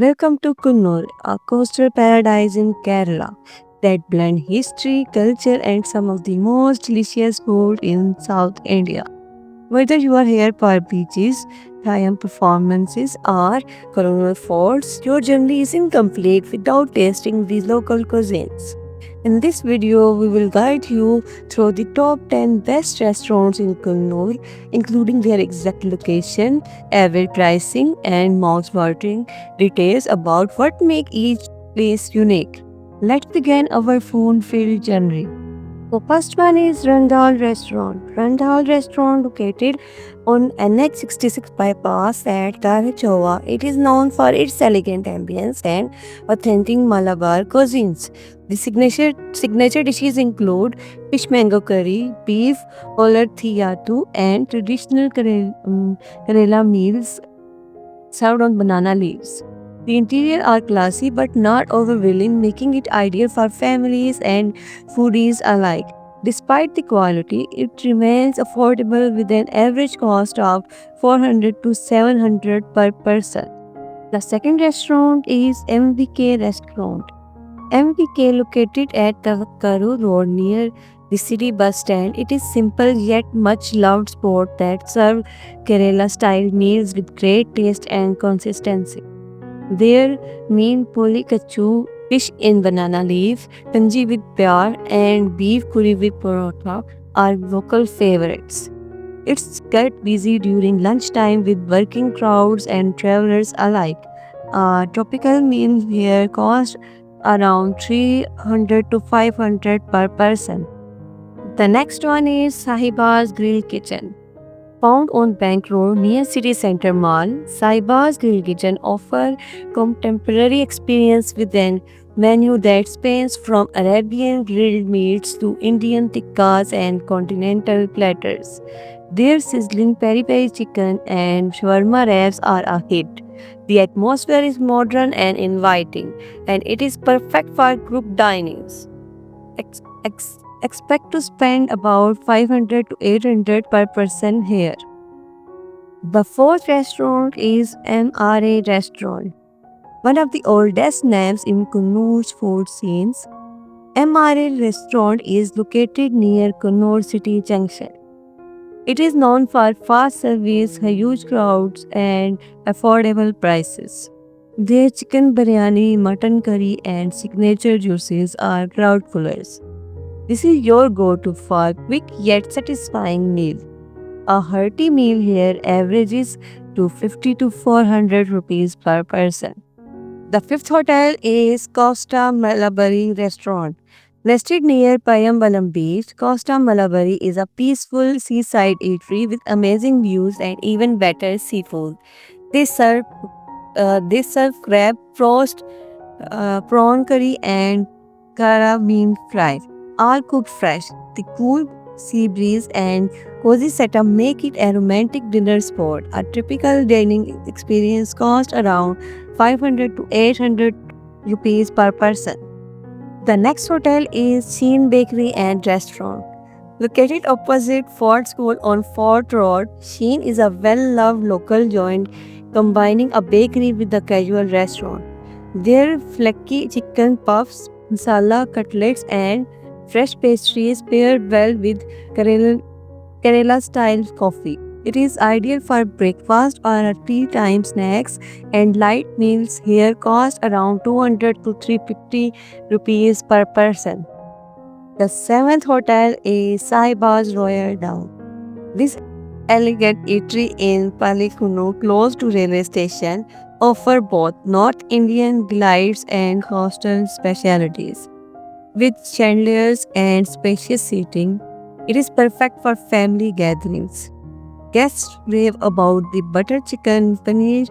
Welcome to Kunnur, a coastal paradise in Kerala that blend history, culture, and some of the most delicious food in South India. Whether you are here for beaches, triumph performances, or colonial forts, your journey is incomplete without tasting these local cuisines. In this video, we will guide you through the top 10 best restaurants in Kunnur, including their exact location, average pricing, and mouth-watering details about what make each place unique. Let's begin our food-filled journey. The first one is Randall Restaurant. Randall Restaurant located on NH 66 bypass at Tarachova. It is known for its elegant ambience and authentic Malabar cuisines. The signature dishes include fish mango curry, beef olathiyatu, and traditional Kerala meals served on banana leaves. The interior are classy but not overwhelming, making it ideal for families and foodies alike. Despite the quality, it remains affordable with an average cost of 400 to 700 per person. The second restaurant is MVK Restaurant. MVK located at the Karu Road near the city bus stand. It is simple yet much loved spot that serve Kerala style meals with great taste and consistency. Their main poli kachu, fish in banana leaf, kanji with pyar, and beef curry with parotha are local favorites. It's get busy during lunchtime with working crowds and travelers alike. A tropical meal here costs around 300 to 500 per person. The next one is Sahiba's Grill Kitchen. Found on Bank Road near City Center Mall, Sahiba's Grill Kitchen offer contemporary experience with an menu that spans from Arabian grilled meats to Indian tikkas and continental platters. Their sizzling peri-peri chicken and shawarma wraps are a hit. The atmosphere is modern and inviting, and it is perfect for group dinings. Expect to spend about 500 to 800 per person here. The fourth restaurant is MRA Restaurant, one of the oldest names in Kunnur's food scenes. MRA Restaurant is located near Kunnur City Junction. It is known for fast service, huge crowds, and affordable prices. Their chicken biryani, mutton curry, and signature juices are crowd pullers. This is your go-to for quick yet satisfying meal. A hearty meal here averages to 50 to 400 rupees per person. The fifth hotel is Costa Malabari Restaurant. Nested near Payambalam Beach, Costa Malabari is a peaceful seaside eatery with amazing views and even better seafood. They serve they serve crab, roast, prawn curry, and kara bean fry, all cooked fresh. The cool sea breeze and cozy setup make it a romantic dinner spot. A typical dining experience costs around 500 to 800 rupees per person. The next hotel is Sheen Bakery and Restaurant. Located opposite Fort School on Fort Road, Sheen is a well-loved local joint combining a bakery with a casual restaurant. Their flaky chicken puffs, masala cutlets, and fresh pastries pair well with Kerala style coffee. It is ideal for breakfast or a tea time snacks, and light meals here cost around 200 to 350 rupees per person. The seventh hotel is Sahiba's Royal Down. This elegant eatery in Palikunu, close to railway station, offer both North Indian delights and coastal specialities. With chandeliers and spacious seating, it is perfect for family gatherings. Guests rave about the butter chicken, paneer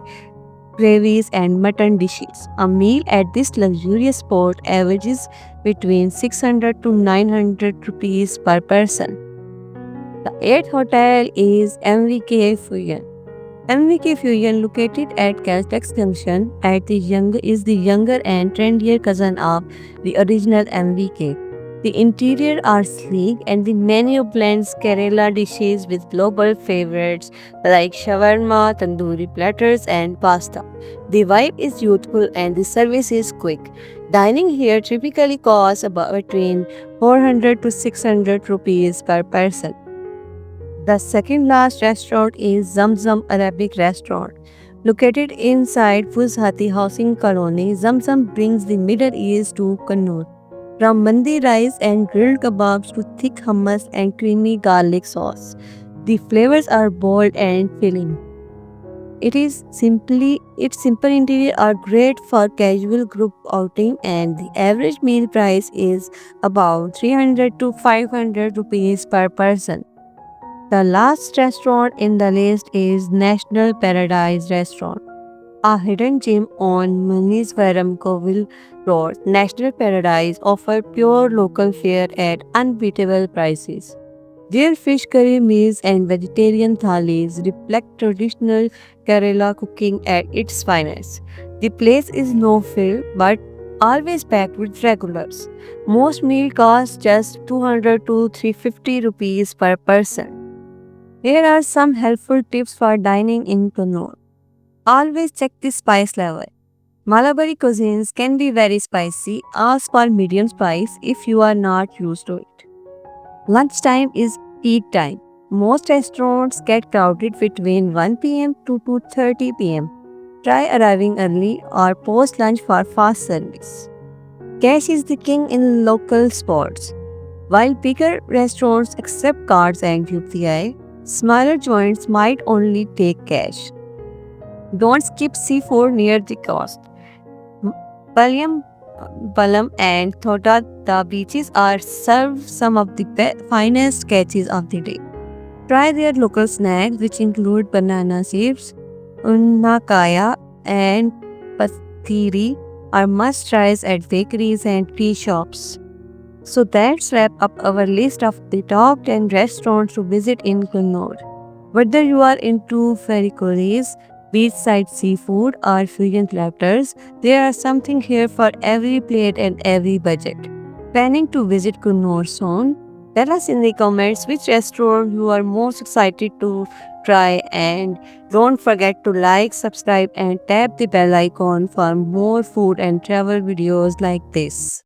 gravies, and mutton dishes. A meal at this luxurious spot averages between 600 to 900 rupees per person. The eighth hotel is MVK Fusion. MVK Fusion, located at Caltex Junction, is the younger and trendier cousin of the original MVK. The interior are sleek and the menu blends Kerala dishes with global favorites like shawarma, tandoori platters, and pasta. The vibe is youthful and the service is quick. Dining here typically costs about between 400 to 600 rupees per person. The second last restaurant is Zamzam Arabic Restaurant. Located inside Fuzhati Housing Colony, Zamzam brings the Middle East to Kannur. From mandi rice and grilled kebabs to thick hummus and creamy garlic sauce. The flavors are bold and filling. Its simple interior are great for casual group outing and the average meal price is about 300 to 500 rupees per person. The last restaurant in the list is National Paradise Restaurant, a hidden gem on Muneeswaram Kovil Road. National Paradise offer pure local fare at unbeatable prices. Their fish curry meals and vegetarian thalis reflect traditional Kerala cooking at its finest. The place is no fill but always packed with regulars. Most meal cost just 200 to 350 rupees per person. Here are some helpful tips for dining in Kannur. Always check the spice level. Malabari cuisines can be very spicy. Ask for medium spice if you are not used to it. Lunchtime is peak time. Most restaurants get crowded between 1 p.m. to 2:30 p.m. Try arriving early or post lunch for fast service. Cash is the king in local spots. While bigger restaurants accept cards and UPI, smaller joints might only take cash. Don't skip seafood near the coast. Palyam, Palam and Thoda, the beaches are served some of the finest catches of the day. Try their local snacks, which include banana chips, unnakaya, and pathiri, are must tries at bakeries and tea shops. So that's wrap up our list of the top 10 restaurants to visit in Kannur. Whether you are into fairy curries, beachside seafood, or fusion platters, there are something here for every plate and every budget. Planning to visit Kannur soon? Tell us in the comments which restaurant you are most excited to try, and don't forget to like, subscribe and tap the bell icon for more food and travel videos like this.